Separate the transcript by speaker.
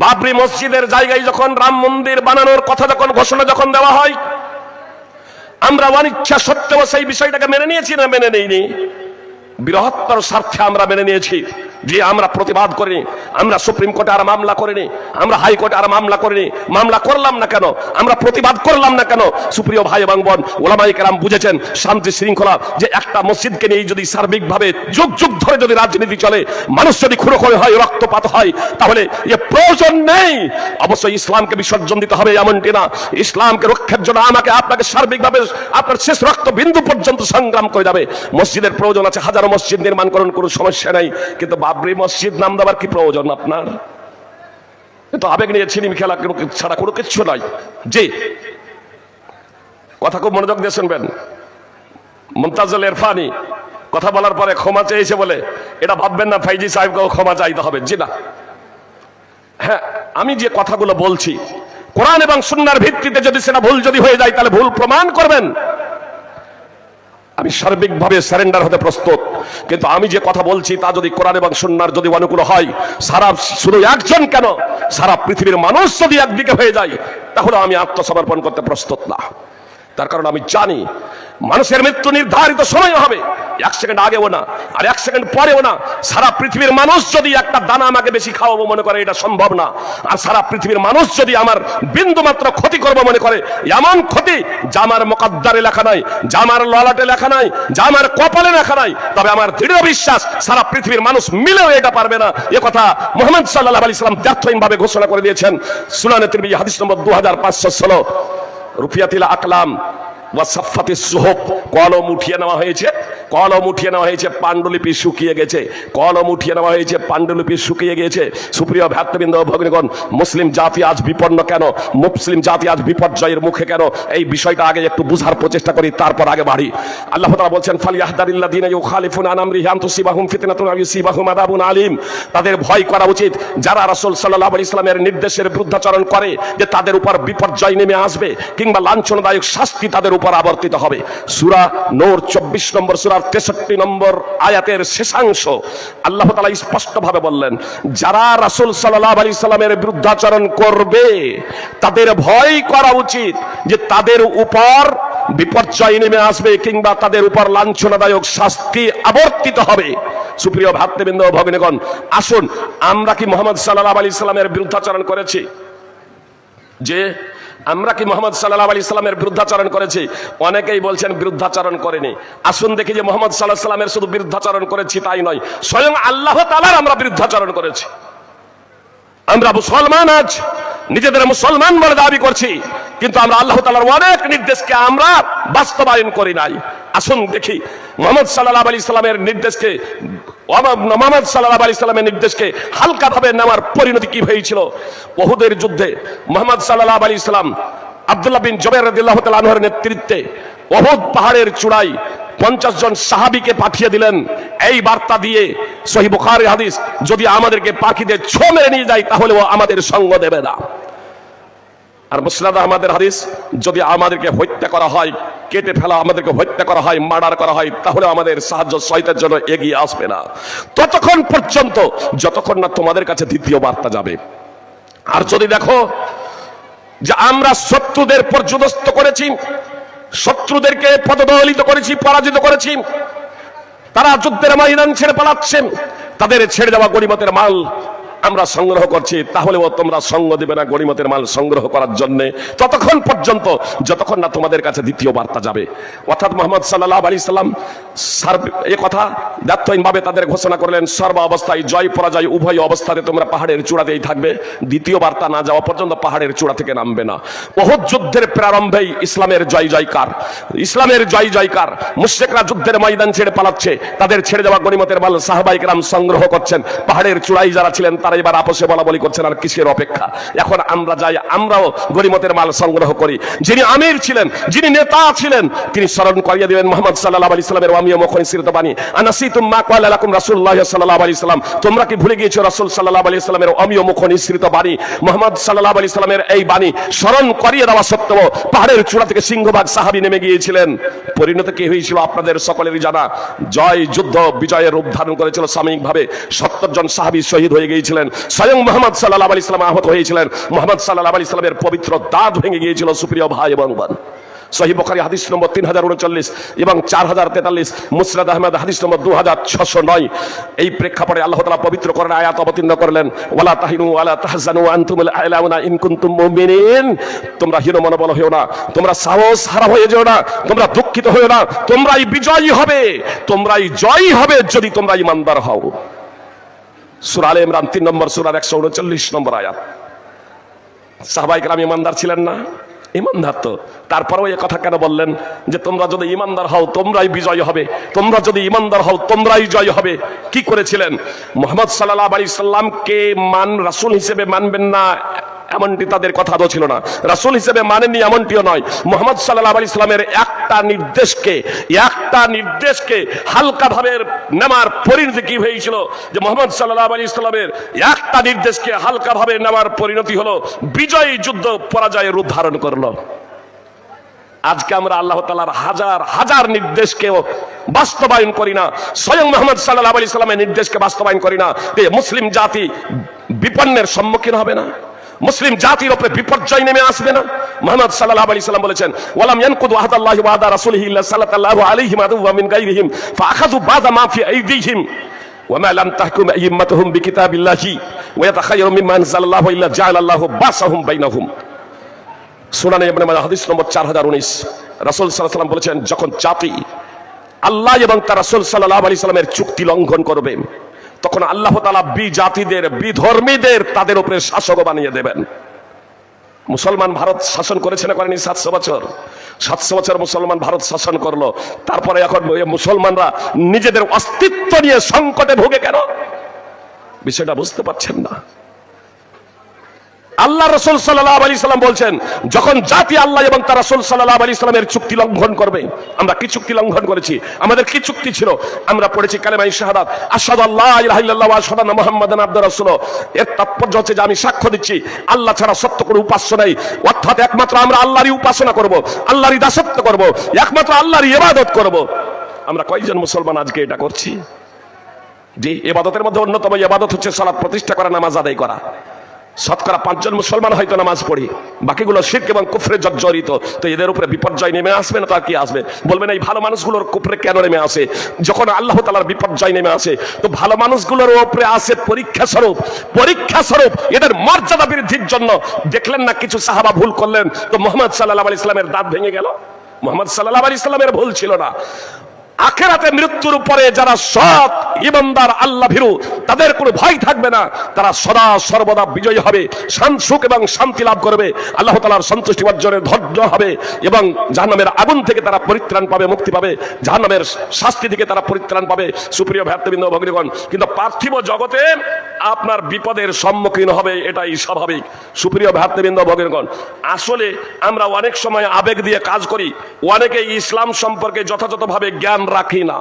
Speaker 1: বাবরি মসজিদের জায়গায় যখন রাম মন্দির বানানোর কথা যখন ঘোষণা যখন দেওয়া হয়, আমরা অনিচ্ছা সত্ত্বেও সেই বিষয়টাকে মেনে নিয়েছি না মেনে নেইনি? বৃহত্তর স্বার্থে আমরা মেনে নিয়েছি যে আমরা প্রতিবাদ করিনি, আমরা সুপ্রিম কোর্টে আর মামলা করিনি, আমরা হাইকোর্টে আর মামলা করিনি। মামলা করলাম না কেন? আমরা প্রতিবাদ করলাম না কেন? সুপ্রিয় ভাই এবং বোন, ওলামায়ে কেরাম বুঝেছেন শান্তি শৃঙ্খলা যে একটা মসজিদকে নিয়ে যদি সার্বিকভাবে যুগ যুগ ধরে যদি রাজনীতি চলে, মানুষ যদি খুনোখুনি হয়, রক্তপাত হয়, তাহলে এ প্রয়োজন নেই। অবশ্যই ইসলামকে বিসর্জন দিতে হবে এমনটি না। ইসলামকে রক্ষার জন্য আমাকে আপনাকে সার্বিকভাবে আপনার শেষ রক্ত বিন্দু পর্যন্ত সংগ্রাম করে যাবে। মসজিদের প্রয়োজন আছে, হাজারো মসজিদ নির্মাণ করুন, কোনো সমস্যা নাই, কিন্তু বাবরি মসজিদ নাম দেওয়ার কি প্রয়োজন আপনার? তো আবেগ নিয়ে ছিনিমি খেলা ছাড়া কোনো কিচ্ছু নাই। জি, কথা খুব মনোযোগ দিয়ে শুনবেন। মুমতাজুল ইরফানি কথা বলার পরে ক্ষমা চেয়েছে বলে এটা ভাববেন না ফাইজি সাহেবকেও ক্ষমা চাইতে হবে। জি না, হ্যাঁ, আমি যে কথাগুলো বলছি কোরআন এবং সুন্নাহর ভিত্তিতে যদি সেটা ভুল যদি হয়ে যায় তাহলে ভুল প্রমাণ করবেন। আমি সার্বিকভাবে সারেন্ডার হতে প্রস্তুত, কিন্তু আমি যে কথা বলছি তা যদি কোরআন এবং সুন্নাহর যদি অনুকূল হয়, সারা শুধু একজন কেন সারা পৃথিবীর মানুষ যদি একদিকে হয়ে যায়, তাহলে আমি আত্মসমর্পণ করতে প্রস্তুত না। তার কারণ আমি জানি মানুষের মৃত্যু নির্ধারিত সময় হবে, 1 সেকেন্ড আগেও না আর 1 সেকেন্ড পরেও না। সারা পৃথিবীর মানুষ যদি একটা দানা আমাকে বেশি খাওয়াবো মনে করে, এটা সম্ভব না। আর সারা পৃথিবীর মানুষ যদি আমার বিন্দু মাত্র ক্ষতি করবো মনে করে, এমন ক্ষতি যা আমার মুকদ্দারে লেখা নাই, যা আমার ললাটে লেখা নাই, যা আমার কপালে লেখা নাই, তবে আমার দৃঢ় বিশ্বাস সারা পৃথিবীর মানুষ মিলেও এটা পারবে না। এ কথা মুহাম্মদ সাল্লাল্লাহু আলাইহি ওয়াসাল্লাম দ্ব্যর্থহীনভাবে ঘোষণা করে দিয়েছেন। সুনানে তিরমিজি হাদিস নম্বর 2516, রুফিয়াতিল আকলাম ওয়া সাফফাতিস সুহুফ, কলম উঠিয়ে নেওয়া হয়েছে, কলম উঠিয়ে নেওয়া হয়েছে, পাণ্ডুলিপি শুকিয়ে গেছে, কলম উঠিয়ে নেওয়া হয়েছে, পাণ্ডুলিপি শুকিয়ে গেছে। সুপ্রিয় ভ্রাতৃবৃন্দ, ভগ্নীগণ, মুসলিম জাতি আজ বিপন্ন কেন? মুসলিম জাতি আজ বিপর্যয়ের মুখে কেন? এই বিষয়টা আগে একটু বুঝার প্রচেষ্টা করি, তারপর আগে বাড়ি। আল্লাহ তাআলা বলছেন, ফালিয়াহদারিল্লাযিনা ইউখালিফুনা আন আমরিহি আন তুসিবাহুম ফিতনাতুন আও ইউসিবাহুম আযাবুন আলীম। তাদের ভয় করা উচিত যারা রাসূল সাল্লাল্লাহু আলাইহি ওয়াসাল্লামের নির্দেশের বিরুদ্ধাচরণ করে, যে তাদের উপর বিপর্যয় নেমে আসবে কিংবা লাঞ্ছনাদায়ক শাস্তি তাদের উপর আবর্তিত হবে। সূরা নূর 24 নম্বর সূরার 63 নম্বর আয়াতের শেষাংশ আল্লাহ তাআলা স্পষ্টভাবে বললেন, যারা রাসূল সাল্লাল্লাহু আলাইহি সাল্লামের বিরুদ্ধাচরণ করবে তাদের ভয় করা উচিত যে তাদের উপর বিপর্যয় নেমে আসবে কিংবা তাদের উপর লাঞ্ছনাদায়ক শাস্তি আবর্তিত হবে। সুপ্রিয় ভ্রাতৃবৃন্দ, ভগ্নীগণ, আসুন, আমরা কি মুহাম্মদ সাল্লাল্লাহু আলাইহি সাল্লামের বিরুদ্ধাচরণ করেছি? যে আমরা কি মুহাম্মদ সাল্লাল্লাহু আলাইহি সাল্লামের বিরুদ্ধাচরণ করেছি? অনেকেই বলছেন বিরুদ্ধাচরণ করেনি। আসুন দেখি যে মুহাম্মদ সাল্লাল্লাহু আলাইহি সাল্লামের শুধু বিরুদ্ধাচরণ করেছি তাই নয়, স্বয়ং আল্লাহ তাআলার আমরা বিরুদ্ধাচরণ করেছি। আমরা মুসলমান, আজ নিজেদের মুসলমান বলে দাবি করছি, কিন্তু আমরা আল্লাহ তাআলার অনেক নির্দেশকে আমরা বাস্তবায়ন করি নাই। আসুন দেখি মুহাম্মদ সাল্লাল্লাহু আলাইহি সাল্লামের নির্দেশকে, মুহাম্মদ সাল্লাল্লাহু আলাইহি সাল্লামের নির্দেশকে হালকাভাবে নেওয়ার পরিণতি কি হয়েছিল। উহুদের যুদ্ধে মুহাম্মদ সাল্লাল্লাহু আলাইহি সাল্লাম আব্দুল্লাহ বিন জুবাইর রাদিয়াল্লাহু তাআলা আনহুর নেতৃত্বে উহুদ পাহাড়ের চূড়ায় 50 জন সাহাবীকে পাঠিয়ে দিলেন এই বার্তা দিয়ে, সহিহ বুখারী হাদিস, যদি আমাদেরকে পাখিদের ছো মেরে নিয়ে যায় তাহলেও আমাদের সঙ্গ দেবে না। আর মুসনাদ আহমদের হাদিস, যদি আমাদেরকে হত্যা করা হয়, কেটে ফেলা, আমাদেরকে হত্যা করা হয়, মার্ডার করা হয়, তাহলে আমাদের সাহায্য সহায়তার জন্য এগিয়ে আসবে না ততক্ষণ পর্যন্ত যতক্ষণ না তোমাদের কাছে দ্বিতীয় বার্তা যাবে। আর যদি দেখো যে আমরা শত্রুদের পর্যদস্ত করেছি, শত্রুদেরকে পদদলিত করেছি, পরাজিত করেছি, তারা যুদ্ধের ময়দান ছেড়ে পালাচ্ছেন, তাদের ছেড়ে যাওয়া গনিমতের মাল আমরা সংগ্রহ করছি, তাহলেও তোমরা সঙ্গ দেবে না গনিমতের মাল সংগ্রহ করার জন্য ততক্ষণ পর্যন্ত যতক্ষণ না তোমাদের কাছে দ্বিতীয় বার্তা যাবে। অর্থাৎ মুহাম্মদ সাল্লাল্লাহু আলাইহি সাল্লাম এই কথা দ্ব্যর্থহীনভাবে তাদের ঘোষণা করলেন, সর্ব অবস্থায় জয় পরাজয় উভয় অবস্থাতে তোমরা পাহাড়ের চূড়াতেই থাকবে, দ্বিতীয় বার্তা না যাওয়া পর্যন্ত পাহাড়ের চূড়া থেকে নামবে না। উহুদ যুদ্ধের প্রারম্ভেই ইসলামের জয় জয়কার, ইসলামের জয় জয়কার। মুশরিকরা যুদ্ধের ময়দান ছেড়ে পালাচ্ছে, তাদের ছেড়ে যাওয়া গনিমতের মাল সাহাবায়ে কেরাম সংগ্রহ করছেন। পাহাড়ের চূড়ায় যারা ছিলেন তারা এবার আপসে বলা বলি করছেন, আর কিসের অপেক্ষা? এখন আমরা যাই, আমরাও গনিমতের মাল সংগ্রহ করি। যিনি আমির ছিলেন, যিনি নেতা ছিলেন, তিনি স্মরণ করিয়ে দিলেন মুহাম্মদ সাল্লাল্লাহু আলাইহি সাল্লামের অমিয় মুখ নিঃসৃত বাণী, আনাসিতুম মা ক্বালা লাকুম রাসূলুল্লাহ সাল্লাল্লাহু আলাইহি সাল্লাম, তোমরা কি ভুলে গিয়েছো রাসূল সাল্লাল্লাহু আলাইহি সাল্লামের অমিয় মুখ নিঃসৃত বাণী? মুহাম্মদ সাল্লাল্লাহু আলাইহি সাল্লামের এই বাণী স্মরণ করিয়ে দেওয়া সত্ত্বেও পাহাড়ের চূড়া থেকে সিংহভাগ সাহাবী নেমে গিয়েছিলেন। পরিণতি কি হয়েছিল আপনাদের সকলেরই জানা। জয় যুদ্ধ বিজয়ের রূপ ধারণ করেছিল সাময়িকভাবে, 70 জন সাহাবী শহীদ হয়ে গিয়েছিলেন। হয়েছিলেন, স্বয়ং মুহাম্মদ সাল্লাল্লাহু আলাইহি ওয়াসাল্লাম আহত হয়েছিলেন, মুহাম্মদ সাল্লাল্লাহু আলাইহি ওয়াসাল্লামের পবিত্র দাঁত ভেঙে গিয়েছিল। সুপ্রিয় ভাই এবং বোন, সহিহ বুখারী হাদিস নম্বর 3039 এবং 4043, মুসনাদ আহমদ হাদিস নম্বর 2609। এই প্রেক্ষাপটে আল্লাহ তাআলা পবিত্র কোরআনে আয়াত অবতীর্ণ করলেন, ওয়ালা তাহিনু ওয়ালা তাহজানু আনতুমুল আ'লাউনা ইন কুনতুম মুমিনিন। তোমরা হীন মনোবল হয়েও না, তোমরা সাহস হারা হয়ে যেও না, তোমরা দুঃখিত হয়েও না, তোমরাই বিজয়ী হবে, তোমরাই জয়ী হবে যদি তোমরা ঈমানদার হও। সূরা আলে ইমরান 3 নম্বর সূরার 139 নম্বর আয়াত। সাহাবায়ে কেরাম ঈমানদার ছিলেন না? ঈমানদার তো। তারপরেও এই কথা কেন বললেন যে তোমরা যদি ঈমানদার হও তোমরাই বিজয় হবে, তোমরা যদি ঈমানদার হও তোমরাই জয় হবে? কি করেছিলেন? মুহাম্মদ সাল্লাল্লাহু আলাইহি সাল্লামকে রাসূল হিসেবে মানবেন না এমনটি তাদের কথা তো ছিল না, রাসূল হিসেবে মানেননি এমনটিও নয়। মুহাম্মদ সাল্লাল্লাহু আলাইহি সাল্লামের একটা নির্দেশকে হালকা ভাবে নেওয়ার পরিণতি কি হয়েছিল? যে মুহাম্মদ সাল্লাল্লাহু আলাইহি সাল্লামের একটা নির্দেশকে হালকা ভাবে নেওয়ার পরিণতি হলো বিজয়ী যুদ্ধ পরাজয়ের রূপ ধারণ করলো। আজকে আমরা আল্লাহ তাআলার হাজার হাজার নির্দেশকেও বাস্তবায়ন করি না, স্বয়ং মুহাম্মদ সাল্লাল্লাহু আলাইহি সাল্লামের নির্দেশকে বাস্তবায়ন করি না। মুসলিম জাতি বিপন্নের সম্মুখীন হবে না, মুসলিম জাতির উপরে বিপর্যয় নেমে আসবে না? মুহাম্মদ সাল্লাল্লাহু আলাইহি সাল্লাম বলেছেন, ওয়ালাম ইয়ানকুদু আহদাল্লাহি ওয়া আহদা রাসূলিহি ইল্লা সাল্লাল্লাহু আলাইহি ওয়া মিন গায়রিহিম ফাআখাযু বাযা মা ফি আইদিহিম ওয়া মা লাম তাহকুম আইম্মাতুহুম বিকিতাবিল্লাহি ওয়া ইয়াতাখায়্যারু মিম্মা আনজালাল্লাহু ইল্লা জাআলাল্লাহু বাসাহুম বাইনাহুম। সুনানে ইবনে মাজাহ হাদিস নম্বর 4019। রাসূল সাল্লাল্লাহু আলাইহি ওয়াসাল্লাম বলেছেন, যখন জাতি আল্লাহ এবং তার রাসূল সাল্লাল্লাহু আলাইহি সাল্লামের চুক্তি লঙ্ঘন করবে তখন আল্লাহ তাআলা বিজাতিদের বিধর্মীদের তাদের উপরে শাসক বানিয়ে দেবেন। মুসলমান ভারত শাসন করেছে না করেনি? 700 বছর, 700 বছর মুসলমান ভারত শাসন করলো। তারপরে এখন মুসলমানরা নিজেদের অস্তিত্ব নিয়ে সংকটে ভোগে কেন? বিষয়টা বুঝতে পারছেন না। আল্লাহ রাসূল সাল্লাল্লাহু আলাইহি সাল্লাম বলছেন, যখন জাতি আল্লাহ এবং তার রাসূল সাল্লাল্লাহু আলাইহি সাল্লামের চুক্তি লঙ্ঘন করবে। আমরা কি চুক্তি লঙ্ঘন করেছি? আমাদের কি চুক্তি ছিল? আমরা পড়েছি কালেমায়ে শাহাদাত, আশহাদু আল্লা ইলাহা ইল্লাল্লাহ ওয়া আশহাদু আন্না মুহাম্মাদান আবদুহু ওয়া রাসূলুহু। এর তাৎপর্য হচ্ছে যে আমি সাক্ষ্য দিচ্ছি আল্লাহ ছাড়া সত্য কোনো উপাস্য নেই, অর্থাৎ একমাত্র আমরা আল্লাহরই উপাসনা করব, আল্লাহরই দাসত্ব করব, একমাত্র আল্লাহরই ইবাদত করব। আমরা কয়জন মুসলমান আজকে এটা করছি? যে ইবাদতের মধ্যে অন্যতম ইবাদত হচ্ছে সালাত প্রতিষ্ঠা করা, নামাজ আদায় করা। শতকরা 5 জন মুসলমান হয়তো নামাজ পড়ি, বাকিগুলো শিরক এবং কুফরে জর্জরিত। তো এদের উপরে বিপর্যয় নেমে আসবে না? তো আর কি আসবে? বলবেন এই ভালো মানুষগুলোর কুফরে কেন নেমে আসে? যখন আল্লাহ তাআলার বিপর্যয় নেমে আসে তো ভালো মানুষগুলোর উপরে আসে পরীক্ষা স্বরূপ এদের মর্যাদা বৃদ্ধির জন্য। দেখলেন না কিছু সাহাবা ভুল করলেন, তো মুহাম্মদ সাল্লাল্লাহু আলাইহি সাল্লামের দাঁত ভেঙে গেল। মুহাম্মদ সাল্লাল্লাহু আলাইহি সাল্লামের ভুল ছিল না। আখিরাতে মৃত্যুর উপরে যারা সৎ ঈমানদার আল্লাহ ভীরু তাদের কোনো ভয় থাকবে না, তারা সদা সর্বদা বিজয়ী হবে, সুখ এবং শান্তি লাভ করবে, আল্লাহ তাআলার সন্তুষ্টি অর্জনের ধৈর্য হবে এবং জাহান্নামের আগুন থেকে তারা পরিত্রাণ পাবে, মুক্তি পাবে, জাহান্নামের শাস্তি থেকে তারা পরিত্রাণ পাবে। সুপ্রিয় ভ্রাতৃবৃন্দ ভগ্নীগণ, কিন্তু পার্থিব জগতে আপনার বিপদের সম্মুখীন হবে, এটাই স্বাভাবিক। সুপ্রিয় ভ্রাতৃবৃন্দ ভগ্নীগণ, আসলে আমরা অনেক সময় আবেগ দিয়ে কাজ করি, অনেকে ইসলাম সম্পর্কে যথাযথভাবে জ্ঞান রাখি না।